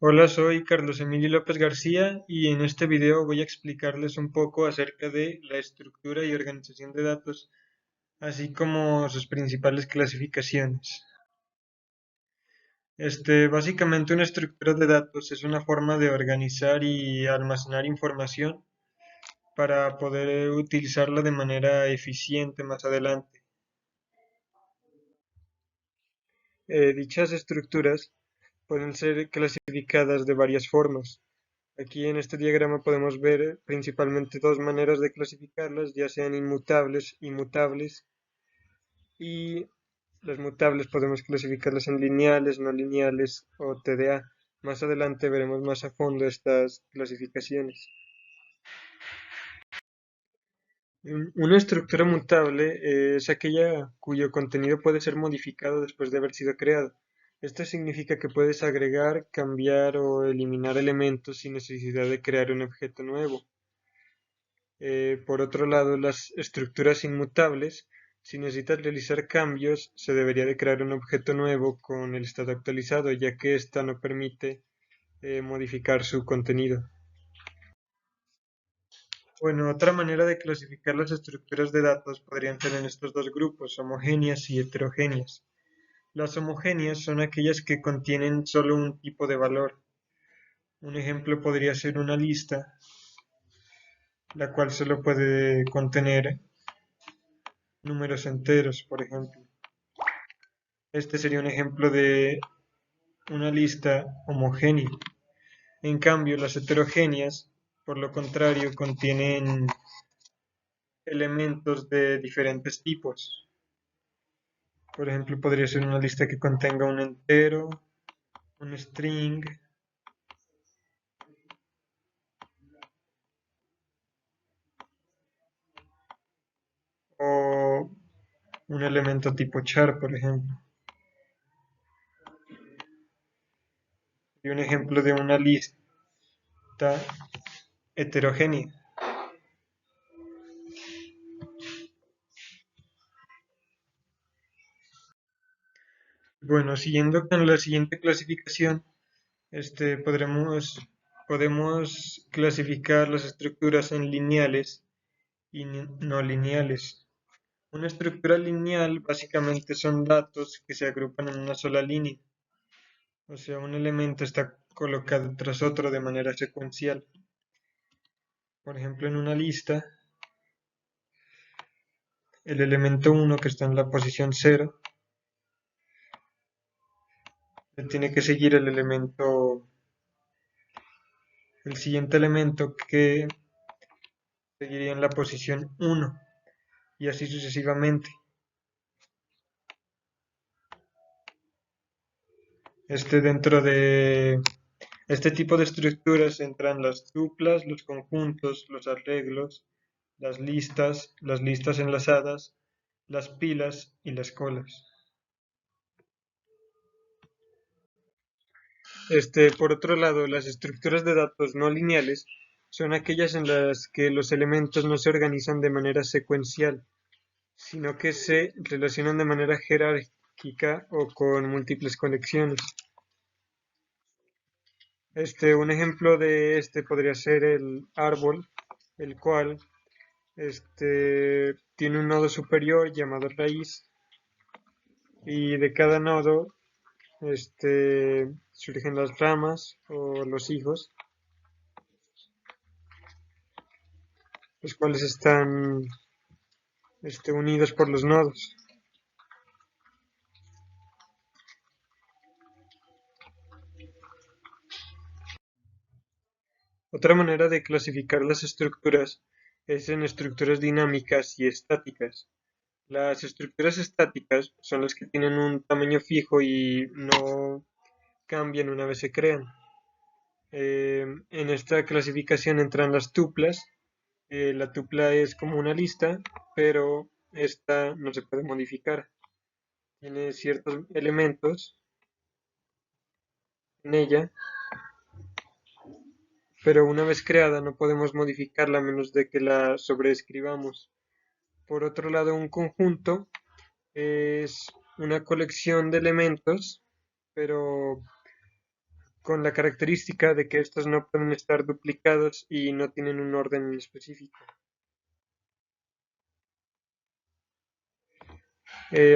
Hola, soy Carlos Emilio López García y en este video voy a explicarles un poco acerca de la estructura y organización de datos, así como sus principales clasificaciones. Básicamente una estructura de datos es una forma de organizar y almacenar información para poder utilizarla de manera eficiente más adelante. Dichas estructuras pueden ser clasificadas de varias formas. Aquí en este diagrama podemos ver principalmente dos maneras de clasificarlas, ya sean inmutables, inmutables, y las mutables podemos clasificarlas en lineales, no lineales o TDA. Más adelante veremos más a fondo estas clasificaciones. Una estructura mutable es aquella cuyo contenido puede ser modificado después de haber sido creado. Esto significa que puedes agregar, cambiar o eliminar elementos sin necesidad de crear un objeto nuevo. Por otro lado, las estructuras inmutables, si necesitas realizar cambios, se debería de crear un objeto nuevo con el estado actualizado, ya que ésta no permite modificar su contenido. Bueno, otra manera de clasificar las estructuras de datos podrían ser en estos dos grupos, homogéneas y heterogéneas. Las homogéneas son aquellas que contienen solo un tipo de valor. Un ejemplo podría ser una lista, la cual solo puede contener números enteros, por ejemplo. Este sería un ejemplo de una lista homogénea. En cambio, las heterogéneas, por lo contrario, contienen elementos de diferentes tipos. Por ejemplo, podría ser una lista que contenga un entero, un string o un elemento tipo char, por ejemplo. Y un ejemplo de una lista heterogénea. Bueno, siguiendo con la siguiente clasificación, podemos clasificar las estructuras en lineales y no lineales. Una estructura lineal básicamente son datos que se agrupan en una sola línea, o sea, un elemento está colocado tras otro de manera secuencial. Por ejemplo, en una lista, el elemento 1 que está en la posición 0 tiene que seguir el siguiente elemento que seguiría en la posición 1 y así sucesivamente. Dentro de este tipo de estructuras entran las tuplas, los conjuntos, los arreglos, las listas enlazadas, las pilas y las colas. Por otro lado, las estructuras de datos no lineales son aquellas en las que los elementos no se organizan de manera secuencial, sino que se relacionan de manera jerárquica o con múltiples conexiones. Un ejemplo de este podría ser el árbol, el cual tiene un nodo superior llamado raíz y de cada nodo surgen las ramas o los hijos, los cuales están unidos por los nodos. Otra manera de clasificar las estructuras es en estructuras dinámicas y estáticas. Las estructuras estáticas son las que tienen un tamaño fijo y no cambian una vez se crean. En esta clasificación entran las tuplas. La tupla es como una lista, pero esta no se puede modificar. Tiene ciertos elementos en ella, pero una vez creada no podemos modificarla a menos de que la sobreescribamos. Por otro lado, un conjunto es una colección de elementos, pero con la característica de que estos no pueden estar duplicados y no tienen un orden específico.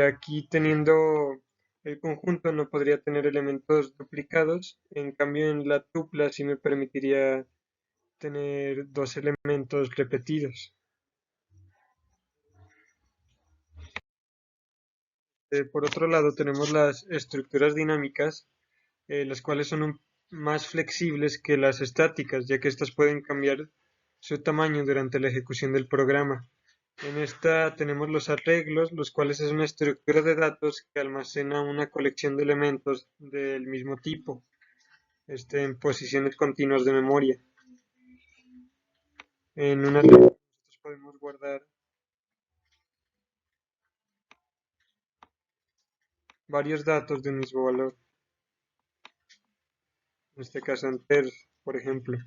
Aquí teniendo el conjunto no podría tener elementos duplicados, en cambio en la tupla sí me permitiría tener dos elementos repetidos. Por otro lado tenemos las estructuras dinámicas, las cuales son más flexibles que las estáticas, ya que éstas pueden cambiar su tamaño durante la ejecución del programa. En esta tenemos los arreglos, los cuales es una estructura de datos que almacena una colección de elementos del mismo tipo, en posiciones continuas de memoria. En una nosotros podemos guardar varios datos de un mismo valor, en este caso enter, por ejemplo.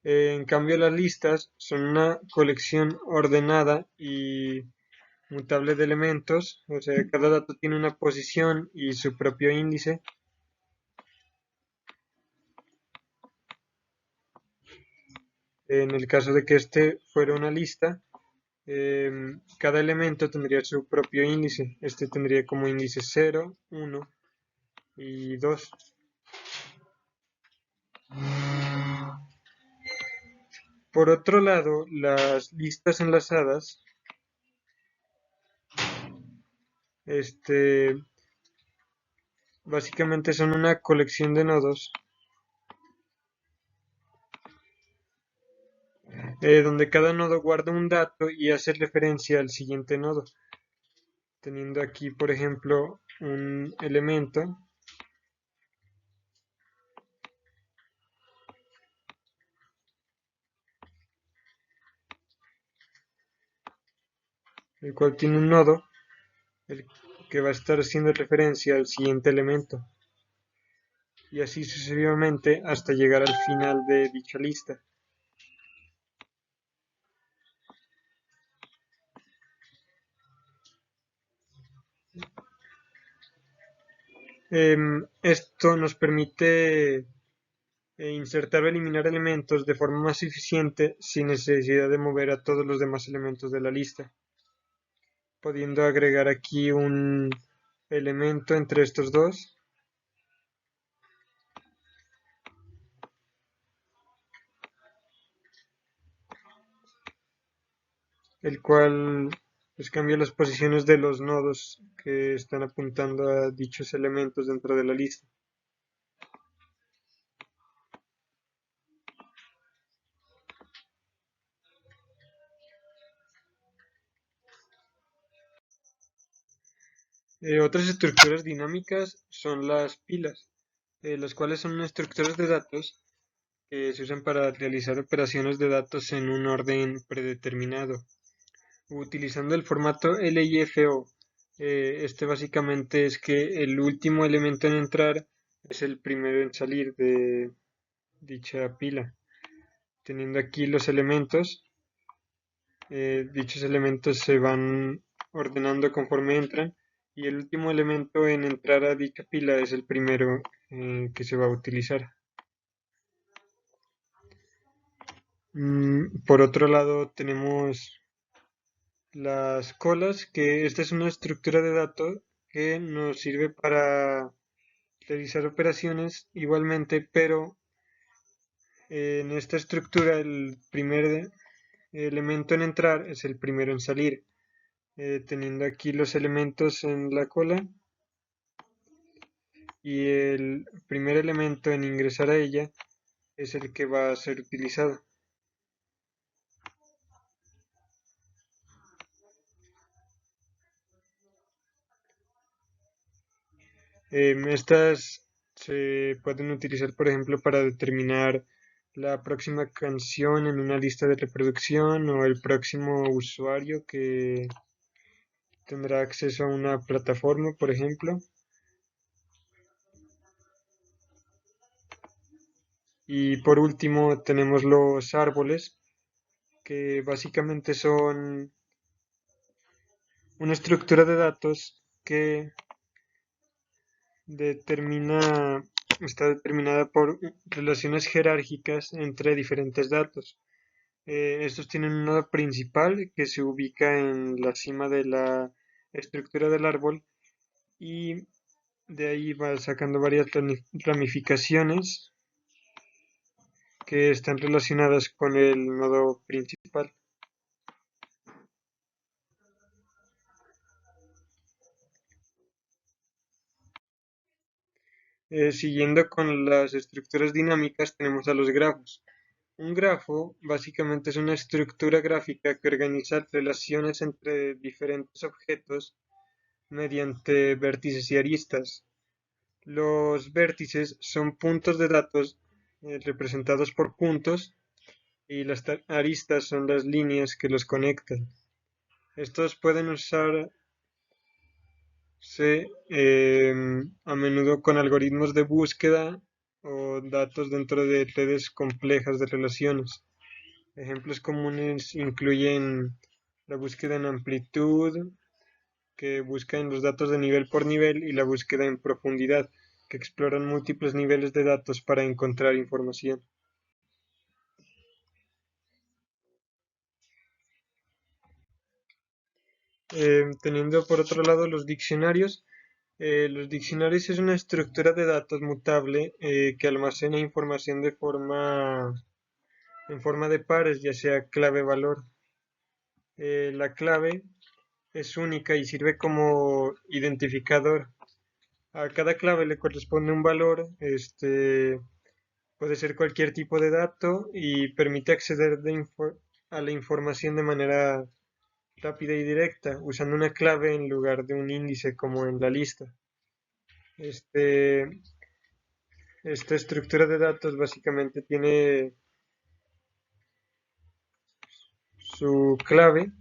En cambio, las listas son una colección ordenada y mutable de elementos, o sea, cada dato tiene una posición y su propio índice. En el caso de que este fuera una lista, cada elemento tendría su propio índice. Este tendría como índice 0, 1 y 2. Por otro lado, las listas enlazadas, este, básicamente son una colección de nodos donde cada nodo guarda un dato y hace referencia al siguiente nodo. Teniendo aquí, por ejemplo, un elemento el cual tiene un nodo el que va a estar haciendo referencia al siguiente elemento, y así sucesivamente hasta llegar al final de dicha lista. Esto nos permite insertar o eliminar elementos de forma más eficiente sin necesidad de mover a todos los demás elementos de la lista, pudiendo agregar aquí un elemento entre estos dos, el cual pues cambia las posiciones de los nodos que están apuntando a dichos elementos dentro de la lista. Otras estructuras dinámicas son las pilas, las cuales son estructuras de datos que se usan para realizar operaciones de datos en un orden predeterminado, utilizando el formato LIFO. Este básicamente es que el último elemento en entrar es el primero en salir de dicha pila. Teniendo aquí los elementos, dichos elementos se van ordenando conforme entran y el último elemento en entrar a dicha pila es el primero que se va a utilizar. Por otro lado tenemos las colas, que esta es una estructura de datos que nos sirve para realizar operaciones igualmente, pero en esta estructura el primer elemento en entrar es el primero en salir, teniendo aquí los elementos en la cola y el primer elemento en ingresar a ella es el que va a ser utilizado. Estas se pueden utilizar, por ejemplo, para determinar la próxima canción en una lista de reproducción o el próximo usuario que tendrá acceso a una plataforma, por ejemplo. Y por último tenemos los árboles, que básicamente son una estructura de datos que determina está determinada por relaciones jerárquicas entre diferentes datos. Estos tienen un nodo principal que se ubica en la cima de la estructura del árbol y de ahí va sacando varias ramificaciones que están relacionadas con el nodo principal. Siguiendo con las estructuras dinámicas, tenemos a los grafos. Un grafo básicamente es una estructura gráfica que organiza relaciones entre diferentes objetos mediante vértices y aristas. Los vértices son puntos de datos representados por puntos y las aristas son las líneas que los conectan. Estos pueden usarse a menudo con algoritmos de búsqueda o datos dentro de redes complejas de relaciones. Ejemplos comunes incluyen la búsqueda en amplitud, que busca en los datos de nivel por nivel, y la búsqueda en profundidad, que exploran múltiples niveles de datos para encontrar información. Teniendo por otro lado los diccionarios. Los diccionarios es una estructura de datos mutable que almacena información en forma de pares, ya sea clave-valor. La clave es única y sirve como identificador. A cada clave le corresponde un valor, puede ser cualquier tipo de dato y permite acceder a la información de manera rápida y directa, usando una clave en lugar de un índice como en la lista. Este, esta estructura de datos básicamente tiene su clave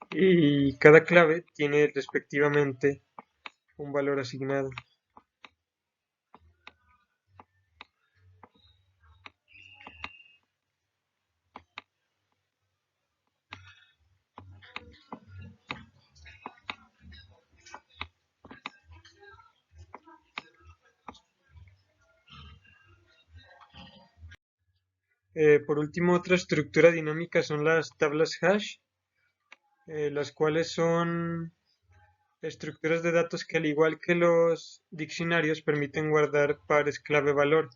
y cada clave tiene respectivamente un valor asignado. Por último, otra estructura dinámica son las tablas hash, las cuales son estructuras de datos que, al igual que los diccionarios, permiten guardar pares clave-valor.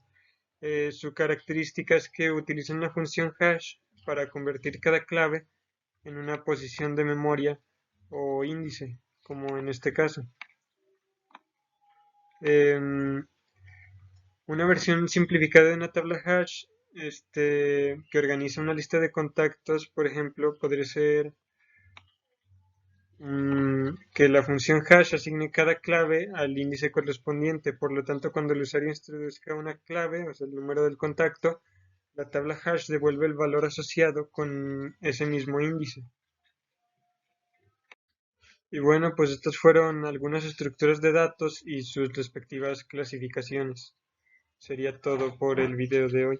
Su característica es que utilizan una función hash para convertir cada clave en una posición de memoria o índice, como en este caso. Em, una versión simplificada de una tabla hash que organiza una lista de contactos, por ejemplo, podría ser que la función hash asigne cada clave al índice correspondiente. Por lo tanto, cuando el usuario introduzca una clave, o sea, el número del contacto, la tabla hash devuelve el valor asociado con ese mismo índice. Y bueno, pues estas fueron algunas estructuras de datos y sus respectivas clasificaciones. Sería todo por el video de hoy.